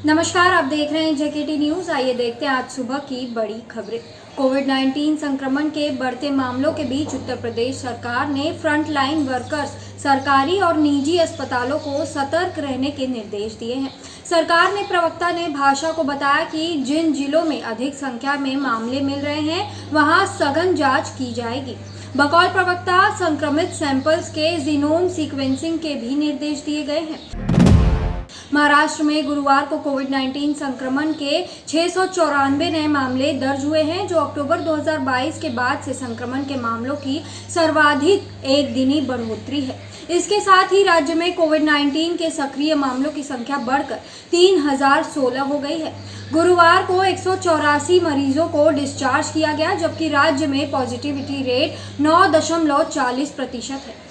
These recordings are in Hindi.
नमस्कार, आप देख रहे हैं जेकेटी न्यूज। आइए देखते हैं आज सुबह की बड़ी खबरें। कोविड-19 संक्रमण के बढ़ते मामलों के बीच उत्तर प्रदेश सरकार ने फ्रंटलाइन वर्कर्स, सरकारी और निजी अस्पतालों को सतर्क रहने के निर्देश दिए हैं। सरकार ने प्रवक्ता ने भाषा को बताया कि जिन जिलों में अधिक संख्या में मामले मिल रहे हैं वहां सघन जांच की जाएगी। बकौल प्रवक्ता संक्रमित सैंपल्स के जीनोम सीक्वेंसिंग के भी निर्देश दिए गए हैं। महाराष्ट्र में गुरुवार को कोविड-19 संक्रमण के 694 नए मामले दर्ज हुए हैं, जो अक्टूबर 2022 के बाद से संक्रमण के मामलों की सर्वाधिक एक दिनी बढ़ोतरी है। इसके साथ ही राज्य में कोविड-19 के सक्रिय मामलों की संख्या बढ़कर 3016 हो गई है। गुरुवार को 184 मरीजों को डिस्चार्ज किया गया, जबकि राज्य में पॉजिटिविटी रेट 9.40% है।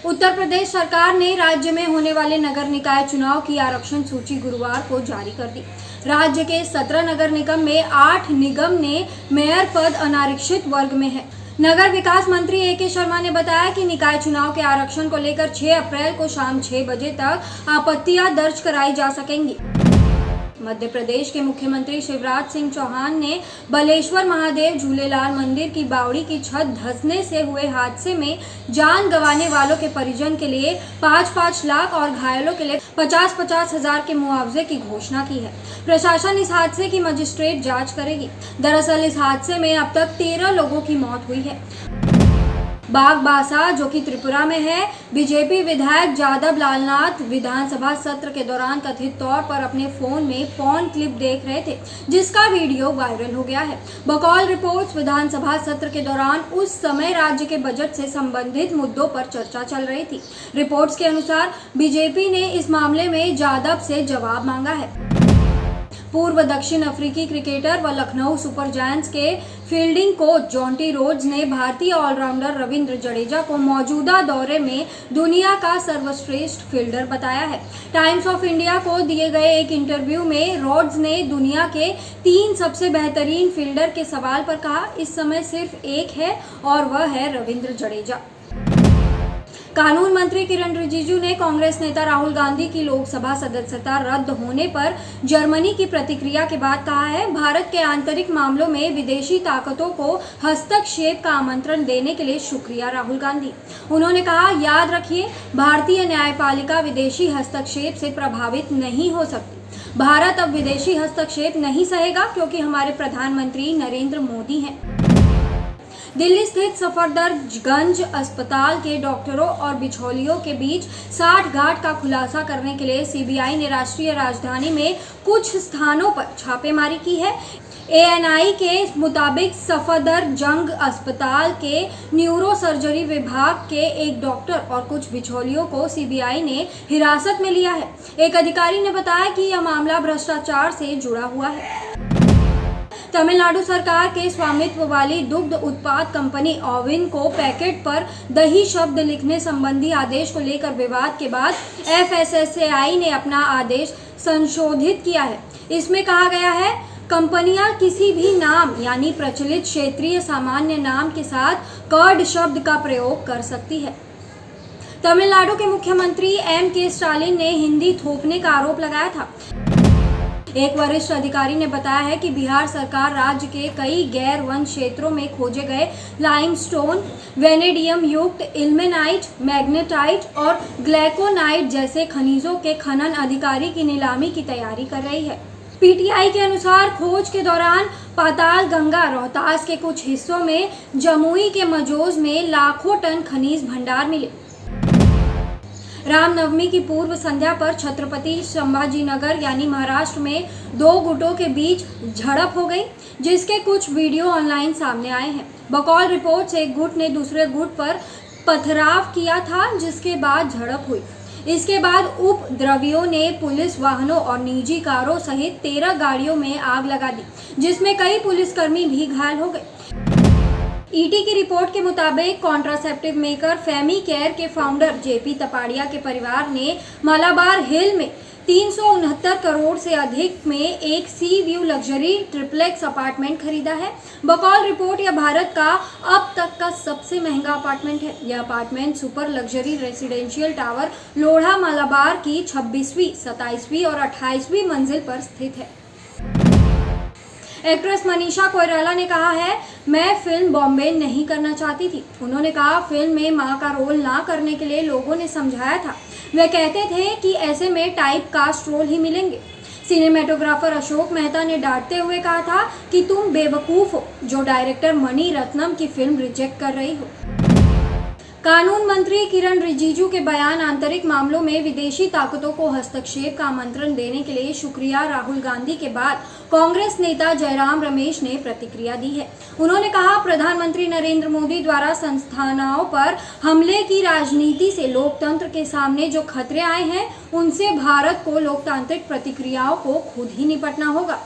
उत्तर प्रदेश सरकार ने राज्य में होने वाले नगर निकाय चुनाव की आरक्षण सूची गुरुवार को जारी कर दी। राज्य के 17 नगर निगम में 8 निगम ने मेयर पद अनारक्षित वर्ग में है। नगर विकास मंत्री ए.के. शर्मा ने बताया कि निकाय चुनाव के आरक्षण को लेकर 6 अप्रैल को शाम 6 बजे तक आपत्तियां दर्ज कराई जा सकेंगी। मध्य प्रदेश के मुख्यमंत्री शिवराज सिंह चौहान ने बलेश्वर महादेव झूलेलाल मंदिर की बावड़ी की छत धंसने से हुए हादसे में जान गंवाने वालों के परिजन के लिए 5-5 लाख और घायलों के लिए 50-50 हजार के मुआवजे की घोषणा की है। प्रशासन इस हादसे की मजिस्ट्रेट जांच करेगी। दरअसल इस हादसे में अब तक 13 लोगों की मौत हुई है। बागबासा, जो कि त्रिपुरा में है, बीजेपी विधायक जादव लालनाथ विधानसभा सत्र के दौरान कथित तौर पर अपने फोन में पॉर्न क्लिप देख रहे थे, जिसका वीडियो वायरल हो गया है। बकौल रिपोर्ट्स, विधानसभा सत्र के दौरान उस समय राज्य के बजट से संबंधित मुद्दों पर चर्चा चल रही थी। रिपोर्ट्स के अनुसार बीजेपी ने इस मामले में जादव से जवाब मांगा है। पूर्व दक्षिण अफ्रीकी क्रिकेटर व लखनऊ सुपर जायंट्स के फील्डिंग कोच जॉन्टी रोड्स ने भारतीय ऑलराउंडर रविंद्र जडेजा को मौजूदा दौरे में दुनिया का सर्वश्रेष्ठ फील्डर बताया है। टाइम्स ऑफ इंडिया को दिए गए एक इंटरव्यू में रोड्स ने दुनिया के 3 सबसे बेहतरीन फील्डर के सवाल पर कहा, इस समय सिर्फ एक है और वह है रविंद्र जडेजा। कानून मंत्री किरण रिजिजू ने कांग्रेस नेता राहुल गांधी की लोकसभा सदस्यता रद्द होने पर जर्मनी की प्रतिक्रिया के बाद कहा है, भारत के आंतरिक मामलों में विदेशी ताकतों को हस्तक्षेप का आमंत्रण देने के लिए शुक्रिया राहुल गांधी। उन्होंने कहा, याद रखिए, भारतीय न्यायपालिका विदेशी हस्तक्षेप से प्रभावित नहीं हो सकती। भारत अब विदेशी हस्तक्षेप नहीं सहेगा, क्योंकि हमारे प्रधानमंत्री नरेंद्र मोदी हैं। दिल्ली स्थित सफदरजंग अस्पताल के डॉक्टरों और बिचौलियों के बीच साठगांठ का खुलासा करने के लिए सीबीआई ने राष्ट्रीय राजधानी में कुछ स्थानों पर छापेमारी की है। एएनआई के मुताबिक सफदरजंग अस्पताल के न्यूरो सर्जरी विभाग के एक डॉक्टर और कुछ बिचौलियों को सीबीआई ने हिरासत में लिया है। एक अधिकारी ने बताया कि यह मामला भ्रष्टाचार से जुड़ा हुआ है। तमिलनाडु सरकार के स्वामित्व वाली दुग्ध उत्पाद कंपनी ओविन को पैकेट पर दही शब्द लिखने संबंधी आदेश को लेकर विवाद के बाद एफएसएसएआई ने अपना आदेश संशोधित किया है। इसमें कहा गया है, कंपनियां किसी भी नाम यानी प्रचलित क्षेत्रीय सामान्य नाम के साथ कर्ड शब्द का प्रयोग कर सकती है। तमिलनाडु के मुख्यमंत्री एम.के. स्टालिन ने हिंदी थोपने का आरोप लगाया था। एक वरिष्ठ अधिकारी ने बताया है कि बिहार सरकार राज्य के कई गैर वन क्षेत्रों में खोजे गए लाइमस्टोन, वेनेडियम युक्त इल्मेनाइट, मैग्नेटाइट और ग्लैकोनाइट जैसे खनिजों के खनन अधिकारी की नीलामी की तैयारी कर रही है। पीटीआई के अनुसार खोज के दौरान पाताल गंगा, रोहतास के कुछ हिस्सों में जमुई के मजोज में लाखों टन खनिज भंडार मिले। रामनवमी की पूर्व संध्या पर छत्रपति संभाजीनगर यानी महाराष्ट्र में 2 गुटों के बीच झड़प हो गई, जिसके कुछ वीडियो ऑनलाइन सामने आए हैं। बकौल रिपोर्ट्स, एक गुट ने दूसरे गुट पर पथराव किया था, जिसके बाद झड़प हुई। इसके बाद उपद्रवियों ने पुलिस वाहनों और निजी कारों सहित 13 गाड़ियों में आग लगा दी, जिसमें कई पुलिसकर्मी भी घायल हो गए। ईडी की रिपोर्ट के मुताबिक कॉन्ट्रासेप्टिव मेकर फेमी केयर के फाउंडर जेपी तपाड़िया के परिवार ने मालाबार हिल में 369 करोड़ से अधिक में एक सी व्यू लग्जरी ट्रिप्लेक्स अपार्टमेंट खरीदा है। बकौल रिपोर्ट यह भारत का अब तक का सबसे महंगा अपार्टमेंट है। यह apartment super luxury residential tower Lodha Malabar की 26वीं, 27वीं और 28वीं मंजिल पर स्थित है। एक्ट्रेस मनीषा कोइराला ने कहा है, मैं फिल्म बॉम्बे नहीं करना चाहती थी। उन्होंने कहा, फिल्म में मां का रोल ना करने के लिए लोगों ने समझाया था। वे कहते थे कि ऐसे में टाइप कास्ट रोल ही मिलेंगे। सिनेमेटोग्राफर अशोक मेहता ने डांटते हुए कहा था कि तुम बेवकूफ हो जो डायरेक्टर मणि रत्नम की फिल्म रिजेक्ट कर रही हो। कानून मंत्री किरण रिजिजू के बयान आंतरिक मामलों में विदेशी ताकतों को हस्तक्षेप का आमंत्रण देने के लिए शुक्रिया राहुल गांधी के बाद कांग्रेस नेता जयराम रमेश ने प्रतिक्रिया दी है। उन्होंने कहा, प्रधानमंत्री नरेंद्र मोदी द्वारा संस्थानों पर हमले की राजनीति से लोकतंत्र के सामने जो खतरे आए हैं, उनसे भारत को लोकतांत्रिक प्रतिक्रियाओं को खुद ही निपटना होगा।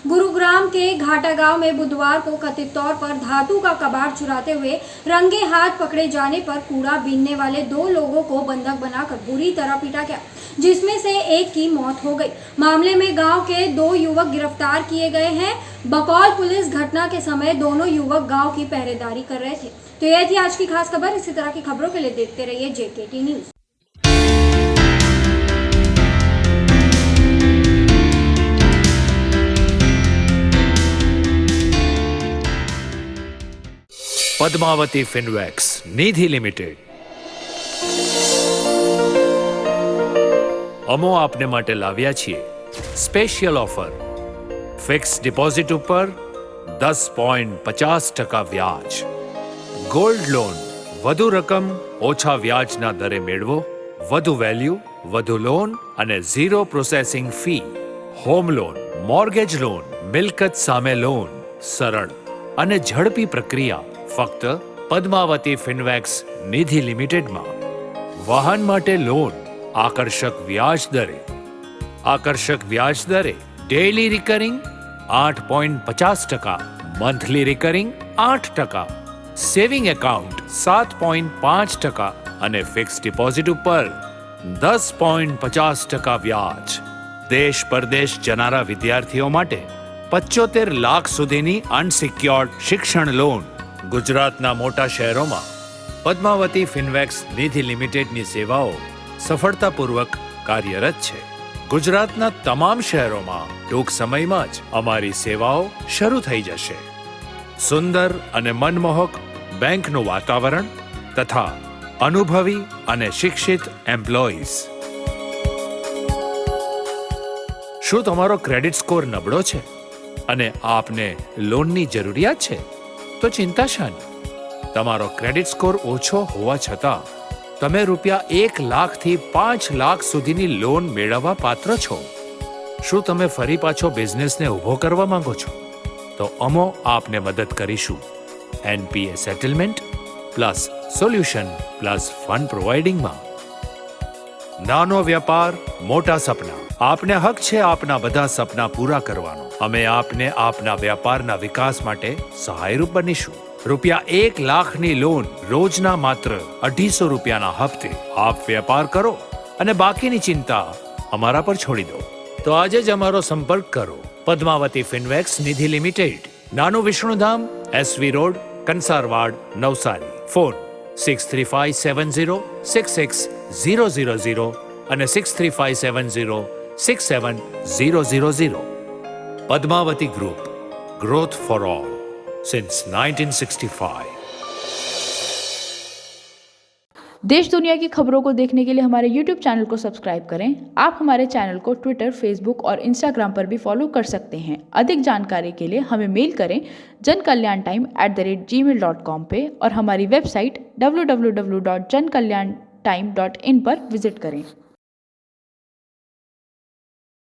गुरुग्राम के घाटा गांव में बुधवार को कथित तौर पर धातु का कबाड़ चुराते हुए रंगे हाथ पकड़े जाने पर कूड़ा बीनने वाले 2 लोगों को बंधक बनाकर बुरी तरह पीटा गया, जिसमें से एक की मौत हो गई। मामले में गांव के 2 युवक गिरफ्तार किए गए हैं। बकौल पुलिस घटना के समय दोनों युवक गांव की पहरेदारी कर रहे थे। तो यह थी आज की खास खबर। इसी तरह की खबरों के लिए देखते रहिए JKT न्यूज। પદ્માવતી ફિનવેક્સ નિધિ લિમિટેડ અમો આપને માટે લાવ્યા છીએ સ્પેશિયલ ઓફર ફિક્સ ડિપોઝિટ ઉપર 10.50% વ્યાજ, ગોલ્ડ લોન વધુ રકમ ઓછા વ્યાજના દરે મેળવો, વધુ વેલ્યુ વધુ લોન અને 0 processing fee, home loan, mortgage loan, મિલકત સામે લોન, સરળ અને ઝડપી પ્રક્રિયા ફક્ત પદ્માવતી ફિનવેક્સ નિધિ લિમિટેડમાં। વાહન માટે લોન આકર્ષક વ્યાજ દરે daily recurring 8.50%, monthly recurring 8%, saving account 7.5% અને ફિક્સ ડિપોઝિટ ઉપર 10.50% વ્યાજ। દેશ પરદેશ જનારા વિદ્યાર્થીઓ માટે 75 લાખ સુધીની અનસિક્યોર્ડ શિક્ષણ લોન। ગુજરાતના મોટા શહેરોમાં પદ્માવતી ફિનવેક્સ નિધિ લિમિટેડની સેવાઓ સફળતાપૂર્વક કાર્યરત છે। ગુજરાતના તમામ શહેરોમાં ટૂંક સમયમાં જ અમારી સેવાઓ શરૂ થઈ જશે। સુંદર અને મનમોહક બેંકનું વાતાવરણ તથા અનુભવી અને શિક્ષિત એમ્પ્લોઈઝ। શું તમારો ક્રેડિટ સ્કોર નબળો છે અને આપને લોનની જરૂરિયાત છે? તો ચિંતા શાની? તમારો ક્રેડિટ સ્કોર ઓછો હોવા છતાં તમે રૂપિયા 1 લાખથી 5 લાખ સુધીની લોન મેળવવા પાત્ર છો। શું તમે ફરી પાછો બિઝનેસને ઊભો કરવા માંગો છો? તો અમો આપને મદદ કરીશું NPA settlement plus solution plus fund પ્રોવાઇડિંગમાં। નાનો વ્યાપાર મોટા સપના। આપને હક છે આપના બધા સપના પૂરા કરવાનો। અમે આપને આપના વ્યાપારના વિકાસ માટે સહાયરૂપ બનીશું। રૂપિયા 1 લાખની લોન રોજના માત્ર 250 રૂપિયાના હપ્તે આપ વેપાર કરો અને બાકીની ચિંતા અમારા પર છોડી દો। તો આજે જ અમારો સંપર્ક કરો। પદ્માવતી ફિનવેક્સ નિધિ લિમિટેડ, નાનું Vishnudham, SV road, કંસારવાડ, Navsari. Phone 6357066000 અને 6357067000। Padmavati group, growth for all since 1965। देश दुनिया की खबरों को देखने के लिए हमारे YouTube चैनल को सब्सक्राइब करें। आप हमारे चैनल को Twitter, Facebook और Instagram पर भी फॉलो कर सकते हैं। अधिक जानकारी के लिए हमें मेल करें jankalyantime@gmail.com पे और हमारी वेबसाइट www.jankalyanTime.in पर विजिट करें।